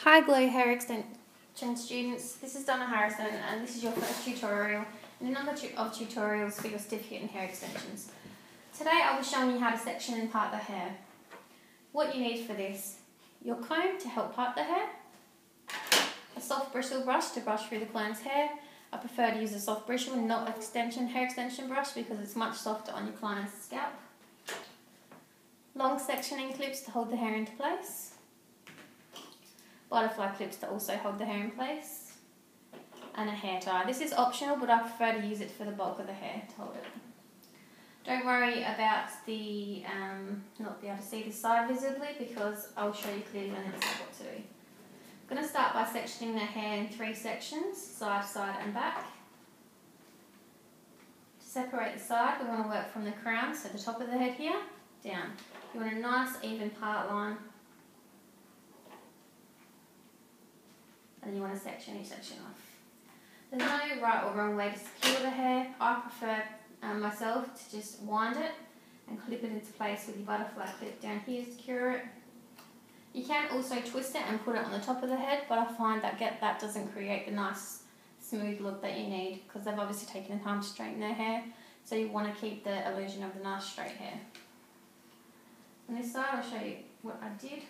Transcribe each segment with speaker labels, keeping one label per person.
Speaker 1: Hi Glow Hair Extension students, this is Donna Harrison and this is your first tutorial in a number of tutorials for your certificate in hair extensions. Today I'll be showing you how to section and part the hair. What you need for this: your comb to help part the hair, a soft bristle brush to brush through the client's hair. I prefer to use a soft bristle and not hair extension brush because it's much softer on your client's scalp. Long sectioning clips to hold the hair into place. Butterfly clips to also hold the hair in place, and a hair tie. This is optional, but I prefer to use it for the bulk of the hair to hold it. Don't worry about the not being able to see the side visibly because I'll show you clearly when it's what to do. I'm going to start by sectioning the hair in 3 sections, side, side and back. To separate the side, we want to work from the crown, so the top of the head here, down. You want a nice even part line. And you want to section each section off. There's no right or wrong way to secure the hair. I prefer myself to just wind it and clip it into place with your butterfly clip down here to secure it. You can also twist it and put it on the top of the head, but I find that that doesn't create the nice smooth look that you need because they've obviously taken the time to straighten their hair, so you want to keep the illusion of the nice straight hair. On this side I'll show you what I did.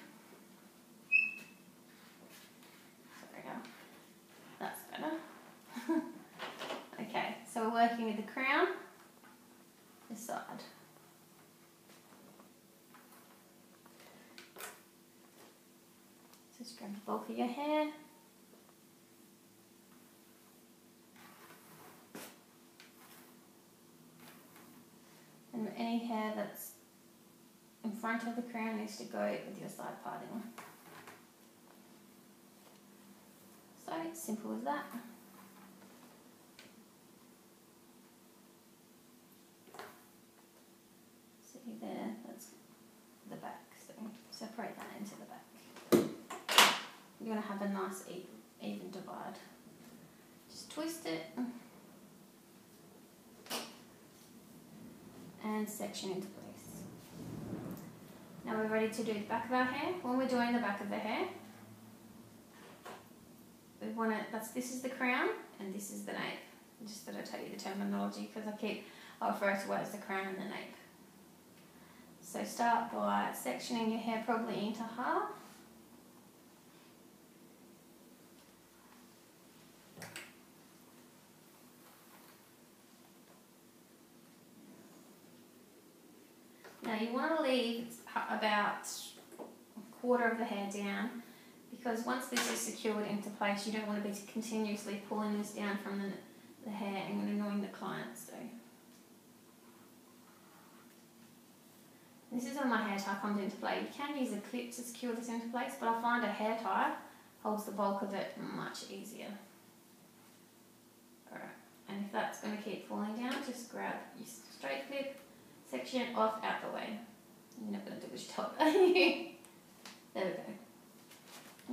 Speaker 1: That's better. Okay, so we're working with the crown, this side. So just grab the bulk of your hair. And any hair that's in front of the crown needs to go with your side parting. So it's simple as that. See there, that's the back, so separate that into the back. You're going to have a nice even divide. Just twist it and section into place. Now we're ready to do the back of our hair. When we're doing the back of the hair, this is the crown and this is the nape. Just that I tell you the terminology because I refer to it as the crown and the nape. So start by sectioning your hair probably into half. Now you want to leave about a quarter of the hair down, because once this is secured into place, you don't want to be continuously pulling this down from the hair and annoying the clients. So this is when my hair tie comes into play. You can use a clip to secure this into place, but I find a hair tie holds the bulk of it much easier. Alright, and if that's going to keep falling down, just grab your straight clip, section it off out the way. You're not going to do this top, are you? There we go.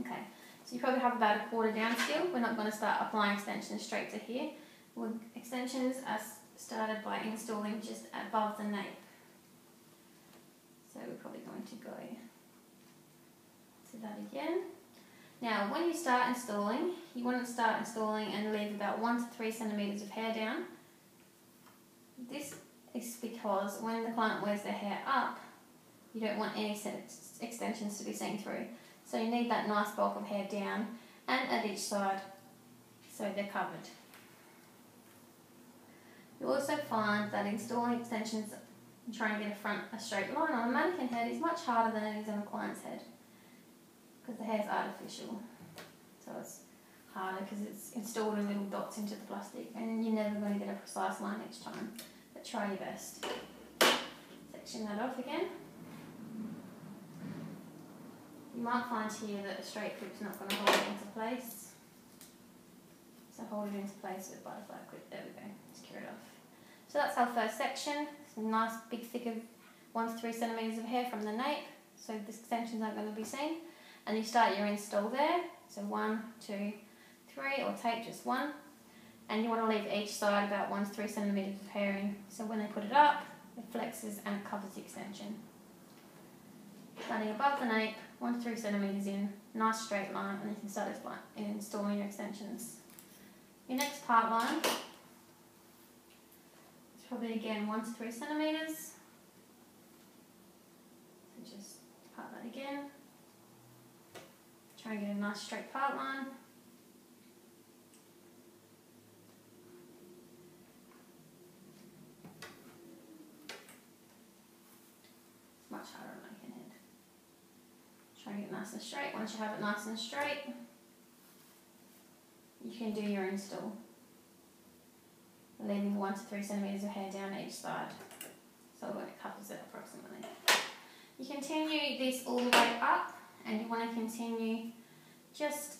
Speaker 1: Okay, so you probably have about a quarter down still. We're not going to start applying extensions straight to here. Extensions are started by installing just above the nape. So we're probably going to go to that again. Now when you start installing, you want to start installing and leave about 1 to 3 centimetres of hair down. This is because when the client wears their hair up, you don't want any extensions to be seen through. So you need that nice bulk of hair down and at each side so they're covered. You also find that installing extensions and trying to get a straight line on a mannequin head is much harder than it is on a client's head because the hair is artificial. So it's harder because it's installed in little dots into the plastic and you're never going to get a precise line each time. But try your best. Section that off again. You might find here that a straight clip's not going to hold it into place. So hold it into place with a butterfly clip. There we go. Secure it off. So that's our first section. It's a nice big thick of 1 to 3 centimetres of hair from the nape. So the extensions aren't going to be seen. And you start your install there. So 1, 2, 3, or tape just 1. And you want to leave each side about 1 to 3 centimetres of hair in. So when they put it up, it flexes and it covers the extension. Starting above the nape, 1 to 3 centimetres in, nice straight line, and you can start installing your extensions. Your next part line is probably again 1 to 3 centimetres. So just part that again. Try and get a nice straight part line. It's much harder than I can hit. Try and get it nice and straight. Once you have it nice and straight, you can do your install, leaving 1 to 3 centimetres of hair down each side, so when it covers it approximately. You continue this all the way up, and you want to continue just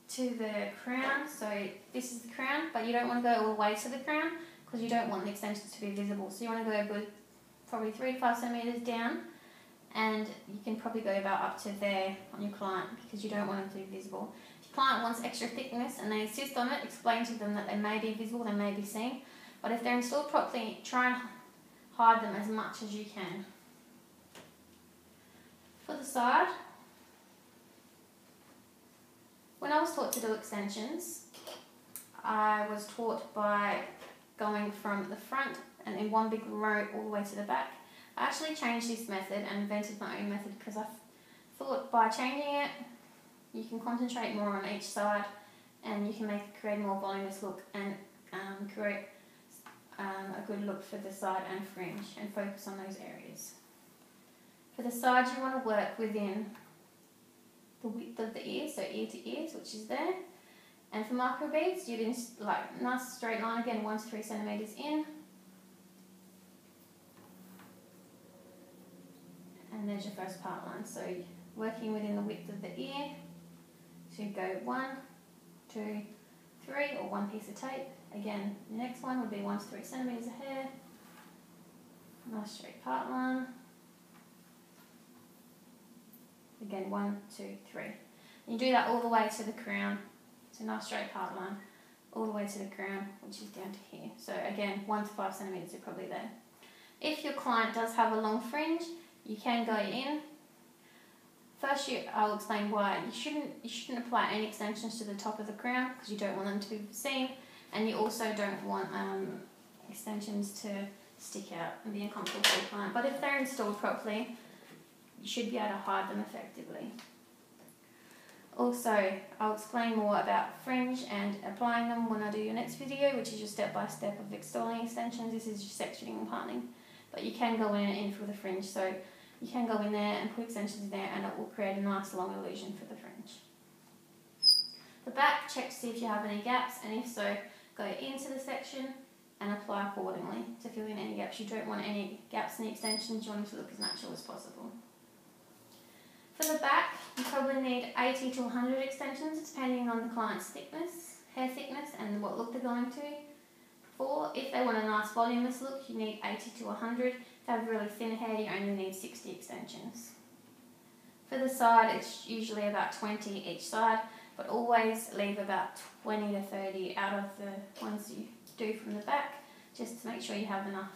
Speaker 1: to the crown. So this is the crown, but you don't want to go all the way to the crown because you don't want the extensions to be visible. So you want to go good, probably 3 to 5 centimetres down, and you can probably go about up to there on your client because you don't want them to be visible. If your client wants extra thickness and they insist on it, explain to them that they may be visible, they may be seen, but if they're installed properly, try and hide them as much as you can. For the side, when I was taught to do extensions, I was taught by going from the front and in one big row all the way to the back. I actually changed this method and invented my own method because I thought by changing it, you can concentrate more on each side and you can create a more voluminous look and create a good look for the side and fringe and focus on those areas. For the sides, you want to work within the width of the ear, so ear to ears, which is there. And for micro beads, you'd like nice straight line again, 1 to 3 centimetres in. And there's your first part line. So working within the width of the ear. So you go 1, 2, 3, or 1 piece of tape. Again, the next one would be 1 to 3 centimetres of hair. Nice straight part line. Again, 1, 2, 3. And you do that all the way to the crown. So nice straight part line, all the way to the crown, which is down to here. So again, 1 to 5 centimetres are probably there. If your client does have a long fringe, you can go in. First, I'll explain why. You shouldn't apply any extensions to the top of the crown because you don't want them to be seen, and you also don't want extensions to stick out and be uncomfortable for the client. But if they're installed properly, you should be able to hide them effectively. Also, I'll explain more about fringe and applying them when I do your next video, which is your step-by-step of installing extensions. This is your sectioning and parting. But you can go in for the fringe, so you can go in there and put extensions in there and it will create a nice long illusion for the fringe. The back, check to see if you have any gaps, and if so, go into the section and apply accordingly to fill in any gaps. You don't want any gaps in the extensions, you want them to look as natural as possible. For the back, you probably need 80 to 100 extensions depending on the client's thickness, hair thickness, and what look they're going to. If they want a nice voluminous look, you need 80 to 100. If they have really thin hair, you only need 60 extensions. For the side, it's usually about 20 each side, but always leave about 20 to 30 out of the ones you do from the back, just to make sure you have enough.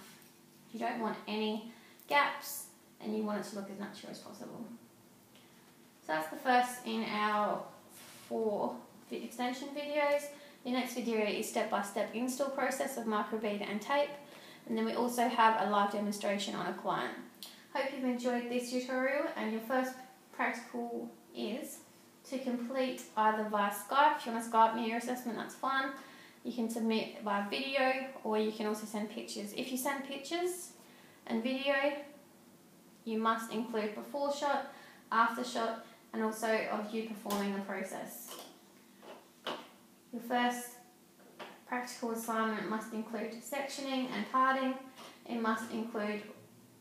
Speaker 1: You don't want any gaps, and you want it to look as natural as possible. So that's the first in our 4 extension videos. The next video is step-by-step install process of microbead and tape, and then we also have a live demonstration on a client. Hope you've enjoyed this tutorial, and your first practical is to complete either via Skype. If you want to Skype me your assessment, that's fine. You can submit via video, or you can also send pictures. If you send pictures and video, you must include before shot, after shot, and also of you performing the process. Your first practical assignment must include sectioning and parting. It must include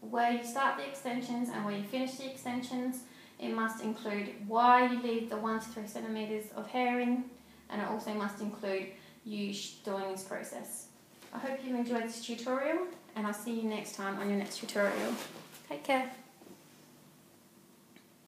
Speaker 1: where you start the extensions and where you finish the extensions. It must include why you leave the 1 to 3 centimetres of hair in, and it also must include you doing this process. I hope you've enjoyed this tutorial, and I'll see you next time on your next tutorial. Take care.